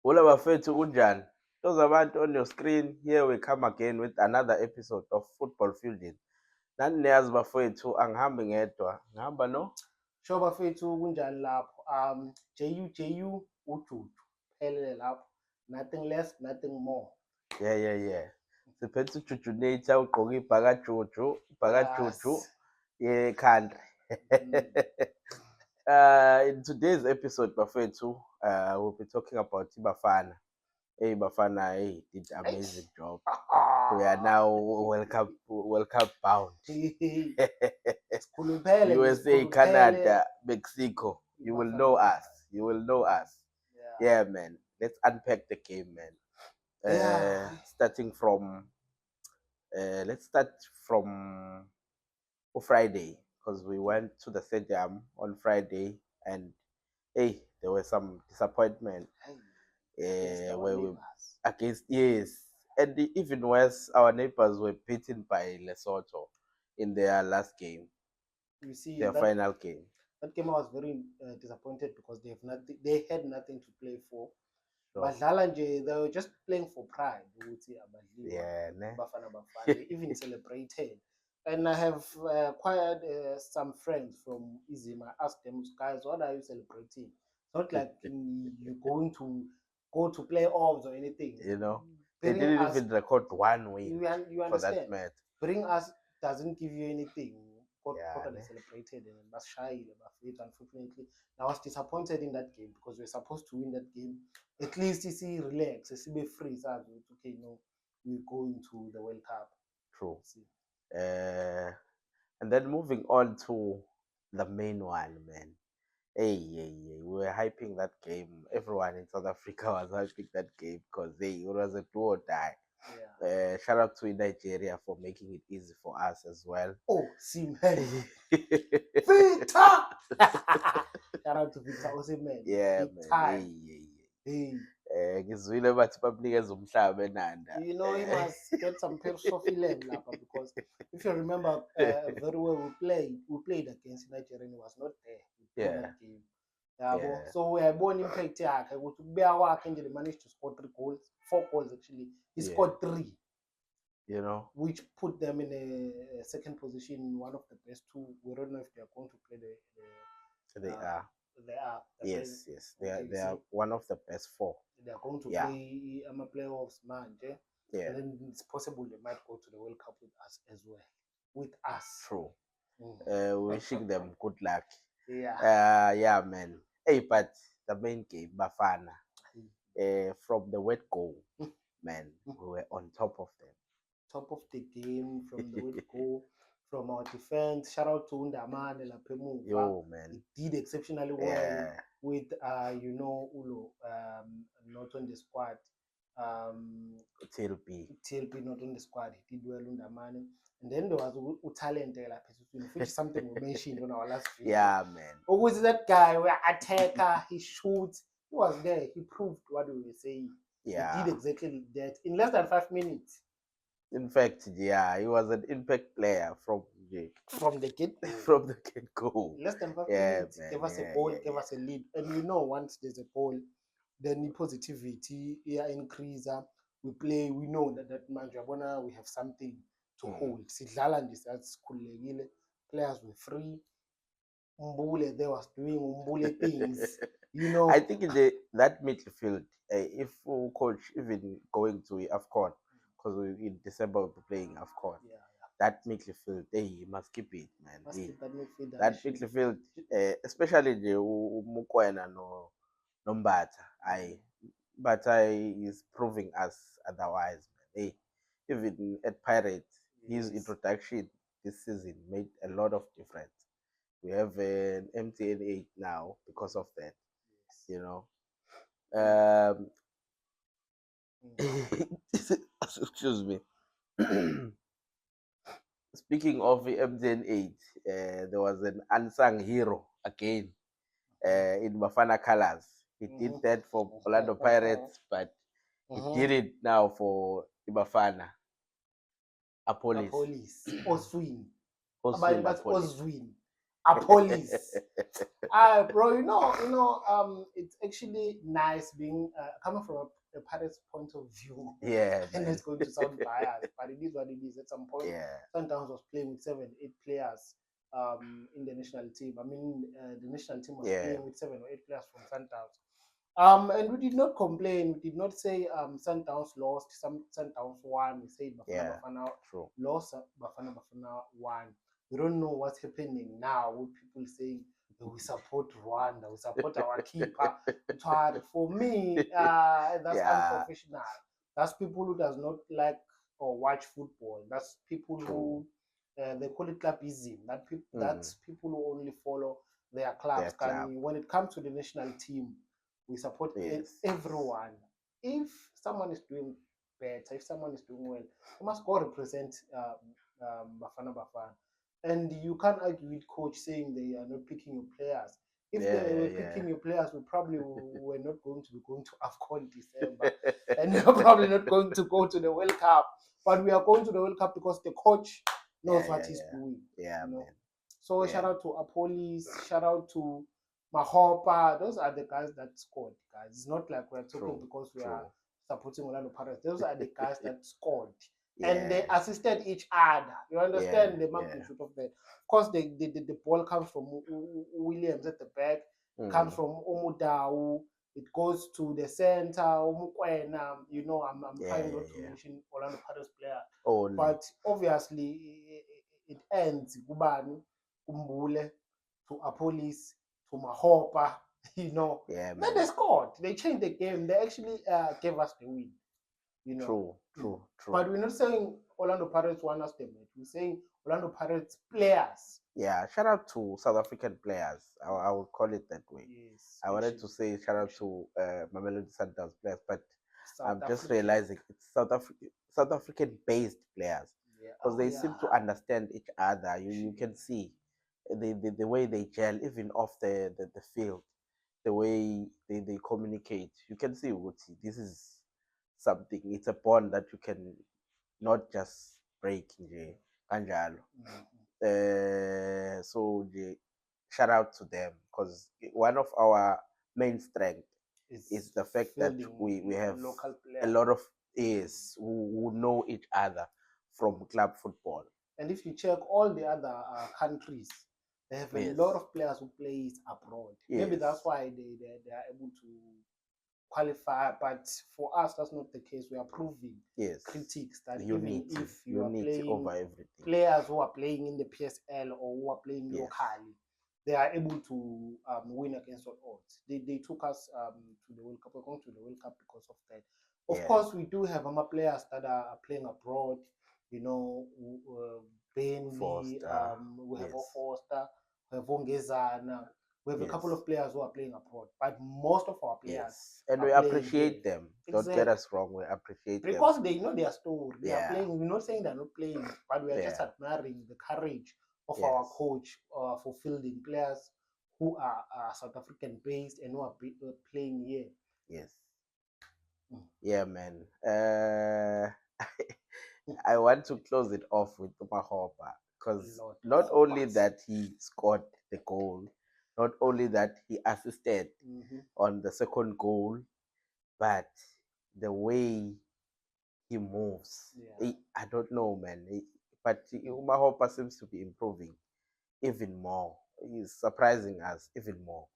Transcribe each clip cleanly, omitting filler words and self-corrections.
Ula bafethu kunjani? Those abantu on your screen, here we come again with another episode of Football Fusion. Nani niyazi bafethu angihambi ngedwa, ngihamba no? Sho bafethu kunjani lapho? JU uJuju phelele lapho. Nothing less, nothing more. Yeah. Siphethe uJujunator ugqoke ibhakajuju ye-country. In today's episode bafethu, we'll be talking about Bafana. Hey Bafana, hey, did amazing job. We are now welcome bound. USA, Canada, Mexico. You will know us. Yeah, man. Let's unpack the game, man. Starting from let's start from Friday, because we went to the stadium on Friday and hey, there was some disappointment where we against and even worse, our neighbors were beaten by Lesotho in their last game. You see, their final game. That game I was very disappointed because they had nothing to play for. Sure. They were just playing for pride. Yeah, Bafana. They even celebrated. And I have acquired some friends from Izim. I asked them, guys, what are you celebrating? It's not like you're going to go to playoffs or anything. You know, they didn't even record one win. You understand? For that match. Bring us doesn't give you anything. They celebrated and was shy about it. Unfortunately, I was disappointed in that game because we were supposed to win that game. At least you see, relax, you see, be free. So okay, no, we're going to the World Cup. True. And then moving on to the main one, man. Hey, we were hyping that game. Everyone in South Africa was hyping that game because it was a do or die. Yeah. Shout out to Nigeria for making it easy for us as well. Oh, see, man. Victor! Shout out to Victor Osimhen. Yeah, man. Hey. Ngizwile bathi bamnikeza umhlaba eNanda. You know, he must get some persophilia because if you remember very well, we played against Nigeria and he was not there in that game. So we are born impact yakhe ukuthi kubuya kwakhe nje they managed to score 4 goals actually. He scored 3. You know, which put them in a second position, one of the best 2. We don't know if they are going to play They are. Yes. They are one of the best 4. They are going to play playoffs, man. Yeah. And then it's possible they might go to the World Cup with us as well. With us. True. Wishing them good luck. Yeah, man. Hey, but the main game, Bafana, from the word go, man, we were on top of them. Top of the game from the word go. From our defense, shout out to Undamane Lapemu. Yo, man, he did exceptionally well with Ulo, not on the squad. TLP not on the squad. He did well Undamane, and then there was talent which is something we mentioned on our last video. Yeah, man. Who was that guy? Where attacker, he shoots. He was there. He proved what we were saying. Yeah, he did exactly that in less than 5 minutes. In fact, he was an impact player from the get go. Less than 5 minutes, man, gave us a goal, gave us a lead. And once there's a goal, then the positivity increase. We play, we know that Manjabona, we have something to hold. Sidlala nje sikhululekile. Players were free. Mbule there was doing Mbule things. I think in that midfield, if coach even going to AFCON, because in December we'll be playing AFCON. That midfield, he must keep it, man. That midfield, especially the Mukwena no Mbata. Mbata is proving us otherwise, man. Even at Pirates, his introduction this season made a lot of difference. We have an MTN 8 now because of that. Excuse me. Speaking of the MTN 8, there was an unsung hero again in Bafana colors. He did that for Orlando Pirates, but he did it now for Bafana. Apolis. Oswin. a police. Bro, it's actually nice being coming from a Pirates point of view. Yeah, And man. it's going to sound biased, but it is what it is. At some point, Yeah. Sundowns was playing with 7, 8 players in the national team. I mean, the national team was playing with 7 or 8 players from Sundowns. And we did not complain. We did not say Sundowns lost, some Sundowns won. We said Bafana Bafana lost, Bafana Bafana won. We don't know what's happening now with people saying we support Rwanda, we support our keeper. For me, that's unprofessional. That's people who does not like or watch football. That's people who they call it clubism. That's people who only follow their clubs. When it comes to the national team, we support everyone. If someone is doing better, if someone is doing well, you must go represent Bafana Bafana. And you can't argue with coach saying they are not picking your players. If they were picking your players, we probably were not going to be going to AFCON December. And we're probably not going to go to the World Cup. But we are going to the World Cup because the coach knows what he's doing. Yeah, man. So shout out to Apolis, shout out to Mahopa. Those are the guys that scored, guys. It's not like we're talking because we are supporting Orlando Pirates. Those are the guys that scored. And they assisted each other. You understand the magnitude of that. Of course, the ball comes from Williams at the back, comes from Omudau, it goes to the center, Omukwena. I'm trying not to mention Orlando Pirates player. But obviously, it ends Kubani, Umbule, to Apolis, to Mahopa, Yeah, man. Then they scored. They changed the game. They actually gave us the win. True. But we're not saying Orlando Pirates won us the match. We're saying Orlando Pirates players. Yeah, shout out to South African players. I would call it that way. Yes, I wanted to say shout out to Mamelodi Sundowns players, but I'm just realizing it's South African based players because they seem to understand each other. You can see the way they gel, even off the field, the way they communicate. You can see this is something. It's a bond that you can not just break. Kanjalo. So shout out to them because one of our main strength is the fact that we have a lot of ears who know each other from club football. And if you check all the other countries, they have a lot of players who play abroad. Maybe that's why they are able to qualify, but for us that's not the case. We are proving critics that even if you are playing over everything, players who are playing in the PSL or who are playing locally, they are able to win against all odds. They took us to the World Cup. We're going to the World Cup because of that. Of course, we do have players that are playing abroad. Benley, we have Foster, we have Ongezana. We have a couple of players who are playing abroad, but most of our players and we appreciate them. Don't get us wrong, we appreciate them because they know their story. They are playing. We're not saying they're not playing, but we are just admiring the courage of our coach for fielding players who are South African based and who are playing here. Yeah, man. I want to close it off with Mahopa because not only that he scored the goal, not only that he assisted on the second goal, but the way he moves. I don't know, man. But Mahopa seems to be improving even more. He's surprising us even more.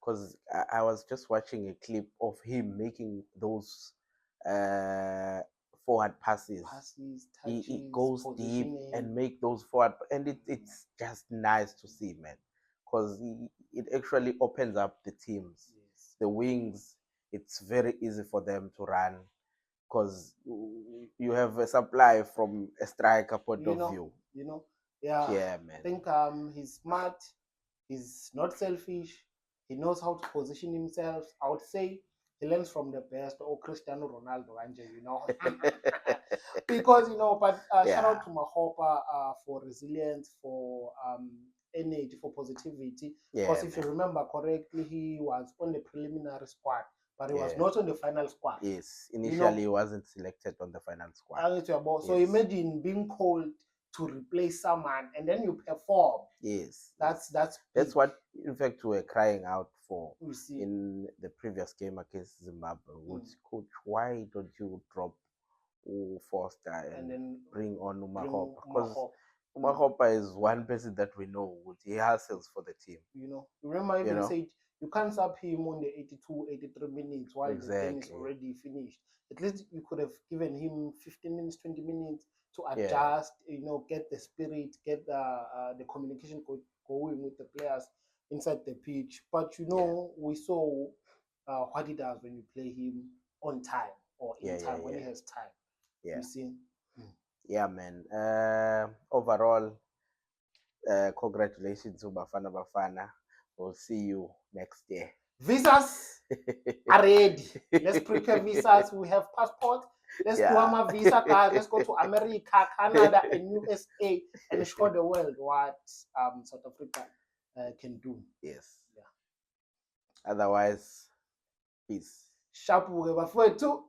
Because I was just watching a clip of him making those forward passes. He goes deep and make those forward, and it's just nice to see, man. Because it actually opens up the teams. The wings, it's very easy for them to run because you have a supply from a striker point of view. Yeah, man. I think he's smart. He's not selfish. He knows how to position himself. I would say he learns from the best, or Cristiano Ronaldo, because but shout out to Mahopa for resilience, for energy, for positivity. Because if you remember correctly, he was on the preliminary squad, but he was not on the final squad. Initially he wasn't selected on the final squad. So imagine being called to replace someone, and then you perform. Yes. That's That's what, in fact, we were crying out for you see. in the previous game against Zimbabwe. Coach, why don't you drop Foster and then bring on Umahopa? Because Umahopa is one person that we know he hustles for the team. You know, remember even said you can't sub him on the 82, 83 minutes while the game is already finished. At least you could have given him 15 minutes, 20 minutes to adjust, get the spirit, get the communication going with the players inside the pitch. But we saw what he does when you play him on time or in time when he has time. Yeah. You see? Yeah, man. Overall, congratulations to Bafana. We'll see you next year. Visas are ready. Let's prepare visas. We have passport. Let's do our visa card. Let's go to America, Canada, and USA and show the world what South Africa can do. Yes. Yeah. Otherwise, peace. Sharp, we too.